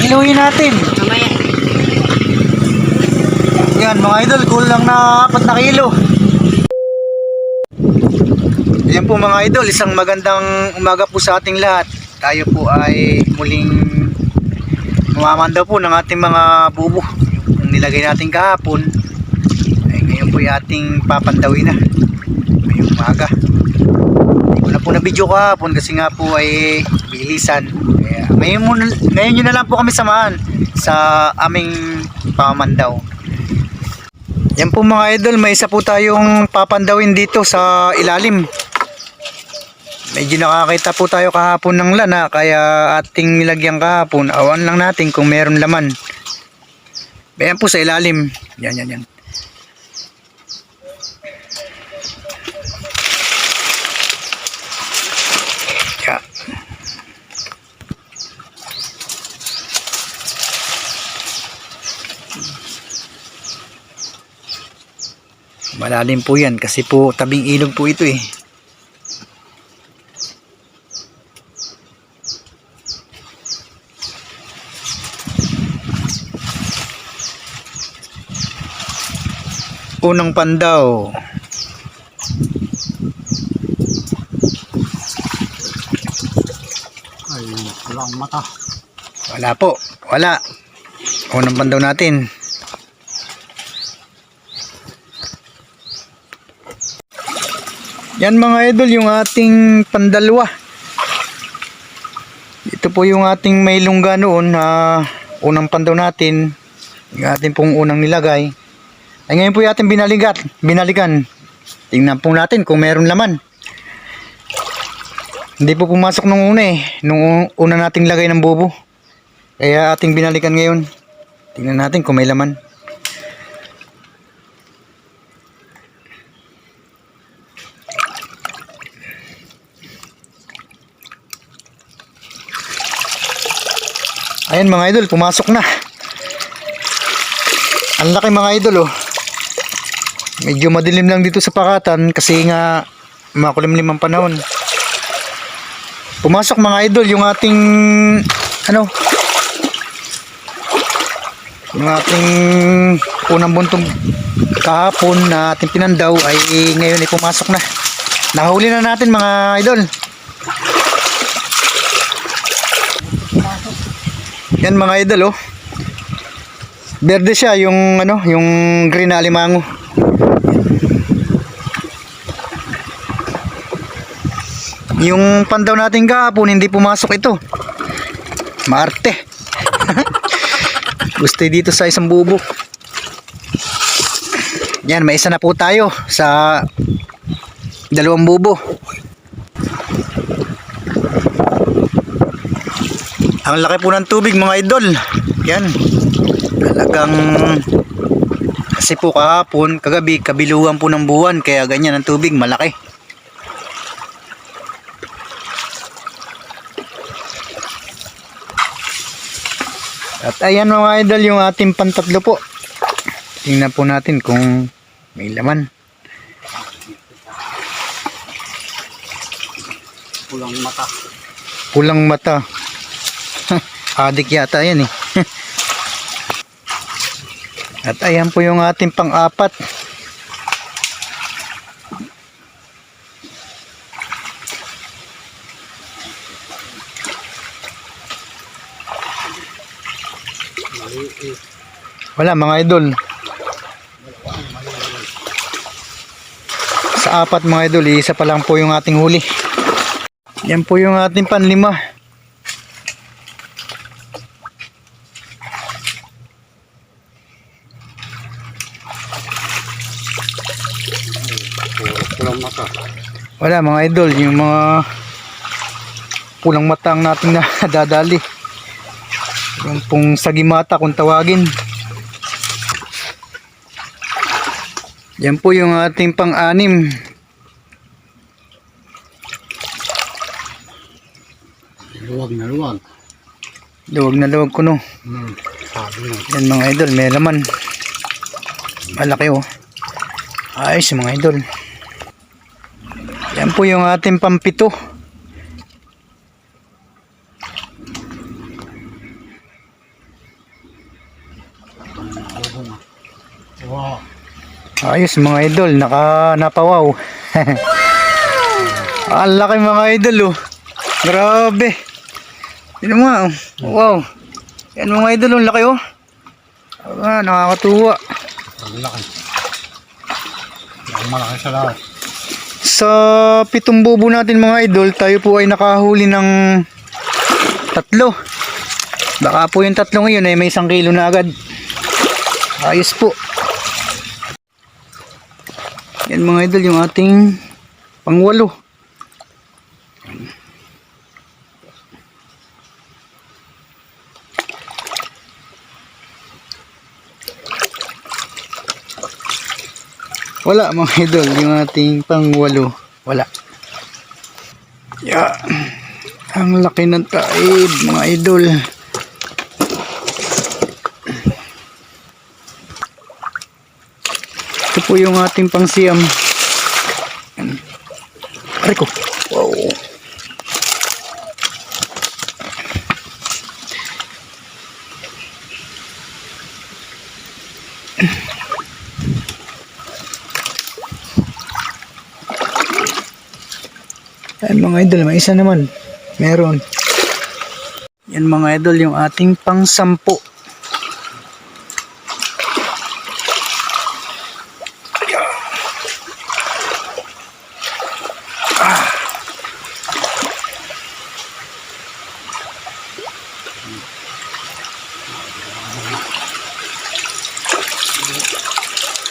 Kiluhin natin. Mamaya. Yan mga idol, kulang na 4 na kilo. Yan po mga idol, isang magandang umaga po sa ating lahat. Tayo po ay muling mamamanda po ng ating mga bubo. Yung nilagay natin kahapon ay ngayon po yung ating papandawin na ngayong umaga. Hindi ko na po na video kahapon kasi nga po ay bilisan. Kaya ngayon nyo na lang po kami samahan sa aming pamamandaw. Yan po mga idol, may isa po tayong papandawin dito sa ilalim. Medyo nakakita po tayo kahapon ng lana, kaya ating nilagyan kahapon. Awan lang natin kung meron laman. Ayan po sa ilalim. Yan. Yeah. Malalim po yan kasi po tabing ilog po ito eh. Unang pandaw. Ay, walang mata. Wala po. Wala. Unang pandaw natin. Yan mga idol, yung ating pandalwa. Ito po yung ating may lungga noon na unang pandaw natin. Yung ating pong unang nilagay. Ay ngayon po yung ating binalikan. Tingnan po natin kung meron laman. Hindi po pumasok nung una eh. Nung una nating lagay ng bubo. Kaya ating binalikan ngayon. Tingnan natin kung may laman. Ayan mga idol, pumasok na. Ang laki mga idol oh. Medyo madilim lang dito sa pakatan kasi nga makulimlim ang panahon. Pumasok mga idol yung ating yung ating unang buntong kahapon na ating pinandaw ay ngayon ay pumasok na. Nahuli na natin mga idol. Yan mga idol oh. Berde siya yung yung green na alimango. Yung pandaw natin kahapon hindi pumasok ito. Marte. Gusto dito sa isang bubo. Yan, may isa na po tayo sa 2 bubo. Ang laki po ng tubig mga idol. Yan. Talagang kasi po kahapon, kagabi, kabilugan po ng buwan kaya ganyan ang tubig, malaki. At ayan mga idol yung ating pantatlo po. Tingnan po natin kung may laman. Pulang mata. Pulang mata. Adik yata yan eh. At ayan po yung ating pang-apat. Wala mga idol. Sa 4 mga idol, isa pa lang po yung ating huli. Yan po yung ating panlima. Pulang mata. Wala mga idol, yung mga pulang matang natin na dadali. Yung pong sagimata kung tawagin. Yan po yung ating pang-anim. Luwag na luwag. Luwag na luwag ko no. Sabi na. Yan mga idol, may laman. Malaki oh. Ayos mga idol. Yan po yung ating pampito. bunga. Wow. Ayos mga idol, napawaw. Ang laki mga idol oh. Grabe. Tignan mo oh. Wow. Yan mga idol, ang laki oh. Nakakatuwa. Ang laki. Ang malaki sa lahat. Sa 7 bubo natin mga idol, tayo po ay nakahuli ng 3. Baka po yung 3 ngayon ay may 1 kilo na agad. Ayos po. Yan mga idol, yung ating pang-8. Wala mga idol, yung ating pang-8. Wala. Yan. Ang laki ng taib mga idol. Ito po yung ating pang-siyam. Aray ko. Wow. Ayan mga idol, may isa naman. Meron. Yan mga idol, yung ating pang-10.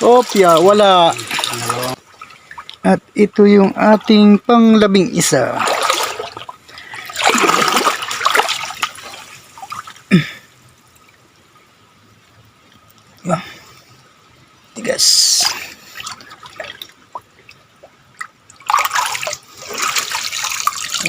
Opya, wala. At ito yung ating pang-11. Tigas.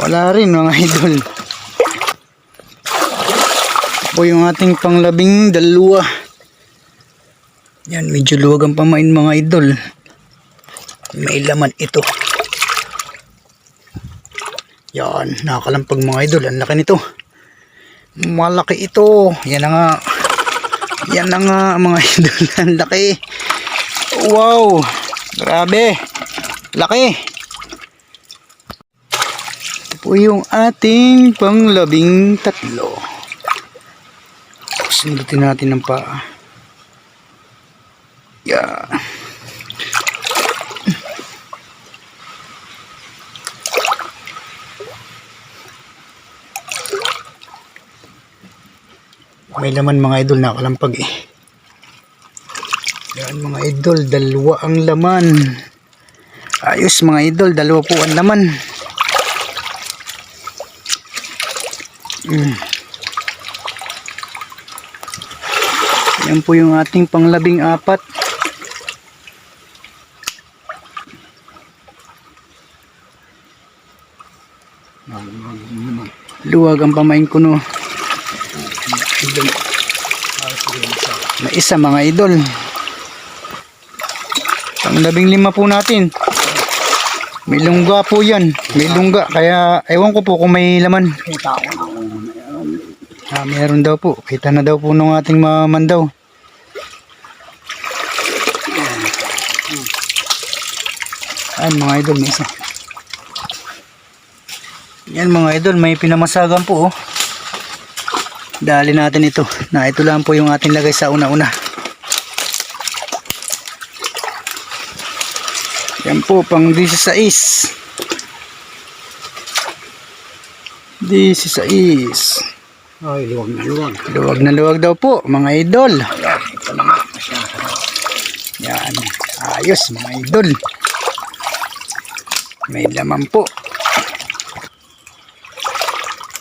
Wala rin mga idol. Ito po yung ating pang-12. Yan, medyo luwag ang pamain mga idol. May laman ito. Yan, nakakalampag mga idol. Ang laki nito. Malaki ito. Yan na nga. Yan na nga mga idol. Ang laki. Wow. Grabe. Laki. Ito po yung ating pang-13. Sundutin natin ng paa. Yeah. May laman mga idol, nakalampag eh. Yan mga idol, 2 ang laman. Ayos mga idol, 2 po ang laman. Yan po yung ating pang-14. Luwag ang pamain ko no. May isa mga idol. Pang-15 po natin. May lungga po yan. May lungga. Kaya ewan ko po kung may laman. Meron daw po. Kita na daw po nung ating mamandaw. Ayan mga idol, may isa. Yan mga idol, may pinamasagan po oh. Dali natin ito. Na ito lang po yung ating lagay sa una-una. Yan po, pang 16. 16. Ay, luwag na luwag. Luwag na luwag daw po, mga idol. Yan. Ayos, mga idol. May laman po.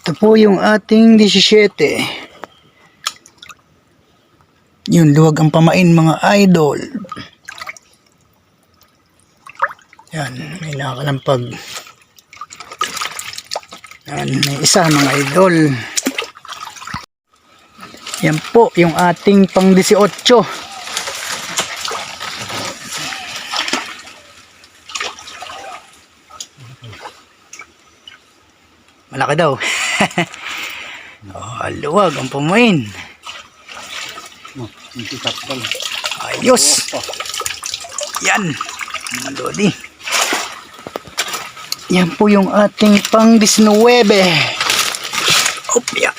Ito po yung ating 17. Yun, luwag ang pamain mga idol. Yan, may nakakalampag. Yan, may isa mga idol. Yan po, yung ating pang 18. Malaki daw. Oh, luwag ang pamain. Hindi takal. Ayos. Yan. Mga lodi. Yan po yung ating pang 19. Opya.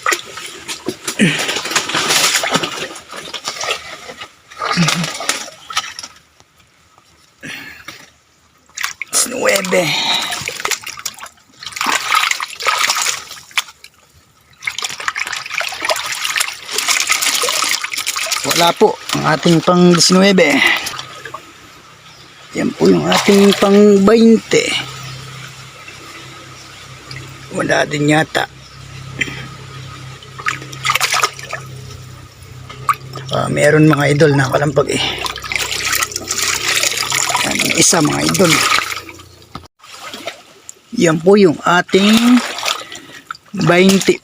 Nueve. Wala po ang ating pang 19. Yan po yung ating pang 20. Wala din yata. Meron mga idol na kalampag eh. Yan, yung isa mga idol. Yan po yung ating 21.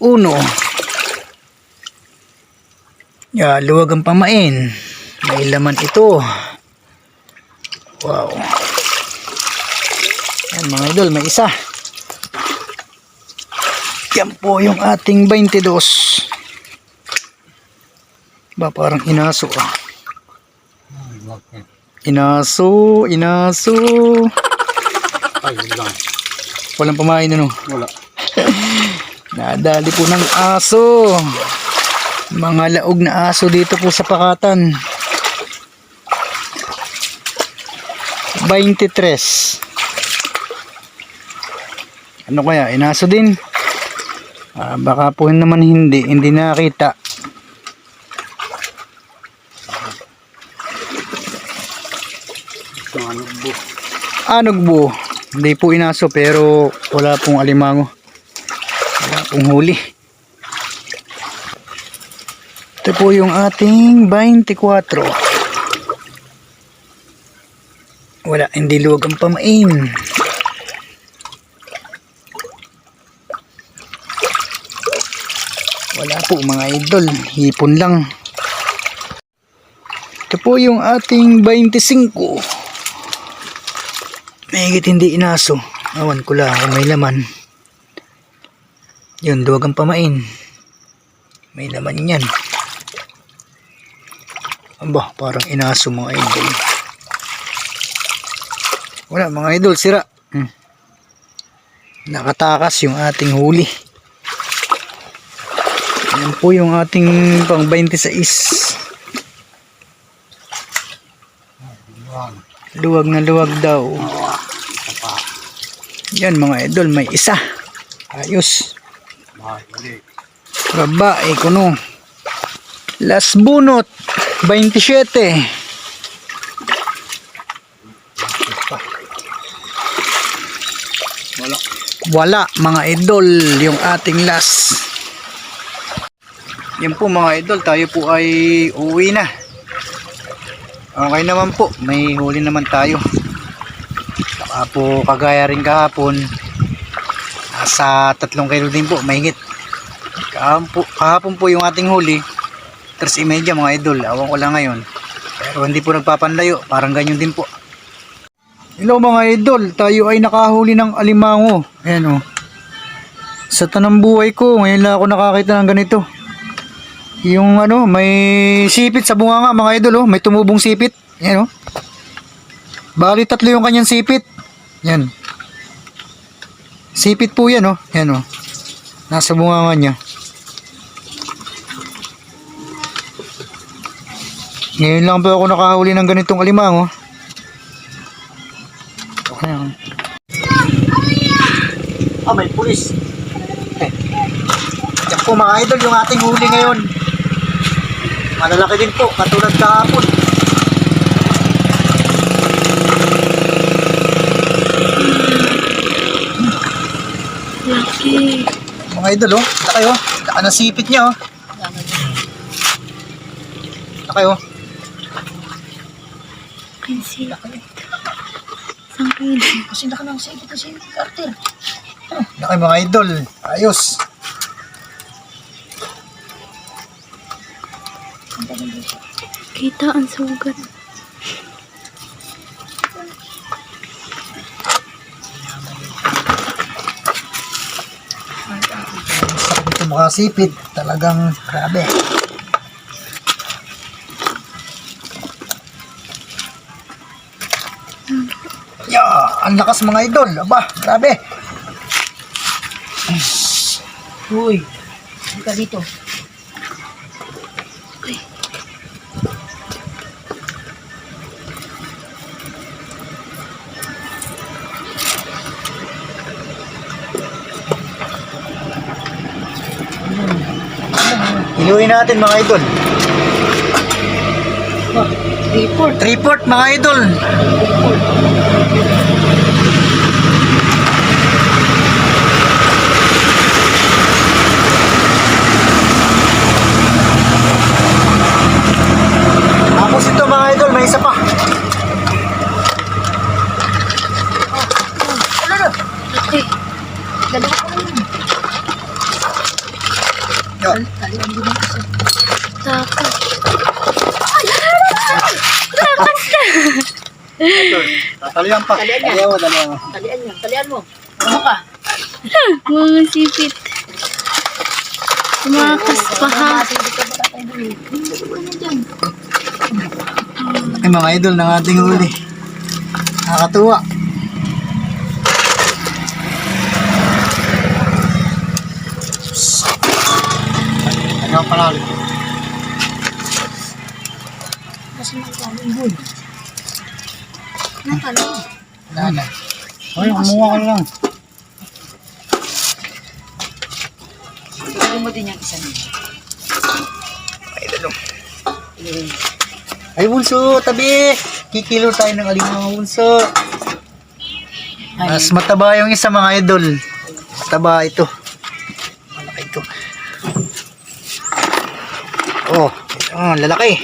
Luwag ang pamain. May laman ito. Wow. Yan mga idol, may isa. Yan po yung ating 22. Ba, parang inaso ah. Inaso. Ay, yun lang. Walang pamain ano. Wala. Nadali po ng aso. Mga laog na aso dito po sa Pakatan. 23. Ano kaya? Inaso din? Baka po naman hindi nakita. Nugbo. Hindi po inaso pero wala pong alimango. Wala pong huli. Ito po yung ating 24. Wala, hindi luwag ang pamain. Wala po mga idol, hipon lang. Ito po yung ating 25. Mahigit hindi inaso. Awan ko lang kung may laman. Yun, luwag ang pamain. May laman yan. Aba, parang inaso mga idol. Wala mga idol, sira. Nakatakas yung ating huli. Yan po yung ating pang 26. Luwag na luwag daw. Yan mga idol, may isa. Ayos. Babae ko no. Last bunot 27. Wala mga idol yung ating last. Yan po mga idol, tayo po ay uwi na. Okay naman po, may huli naman tayo. Saka po kagaya rin kahapon, nasa 3 kilo din po, mahigit. Kahapon po yung ating huli 3.30 mga idol, awan ko lang ngayon. Pero hindi po nagpapanlayo, parang ganyan din po. Hello mga idol, tayo ay nakahuli ng alimango. Ayan o. Sa tanang buhay ko, ngayon lang ako nakakita ng ganito. Yung ano, may sipit sa bunganga mga idol oh, may tumubong sipit. Ayan oh. Bali 3 yung kanyang sipit. Yan. Sipit po yan oh. Yan oh. Nasa bunganga niya. Ngayon lang po ako nakahuli ng ganitong alimango. Ayan. May pulis. Yan po mga idol yung ating huli ngayon. Malalaki din po, katulad kahapon. Laki. Mga idol, oh. Laki, oh. Laki ng sipit niya, oh. Laki, oh. Kasi. Saan kayo? Kasi laki ng sipit kasi, Carter. Laki mga idol. Ayos. Kita ang sugat. Ito mga sipit. Talagang grabe. Ang lakas mga idol. Aba, grabe. Uy, hindi ka dito. Iluin natin mga idol. Report. 3-port mga idol. Tapos ito mga idol, may isa pa. Laki. Dalawa ko lang. Yun. Talian din ako siya. Takas. Tatalian pa. Talian niya. Dalawa, dalawa. Talian niya. Talian mo. Ano ka? Mga sipit. Tumakas pa ha. Hindi ka matatay. Ano dyan? Ay mga idol ng ating huli. Nakakatuwa. Ano palalo? Kasi magkaming good. Ano talo? Wala. Ay, kumuha ka lang. Lagyan mo din yung isa niya. Idol. Ay bunso, tabi. Kikilo tayo ng alimango bunso. Mas mataba yung isa mga idol. Mataba ito. Malaki ito. Oh, lalaki.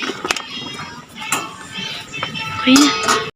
Okay na.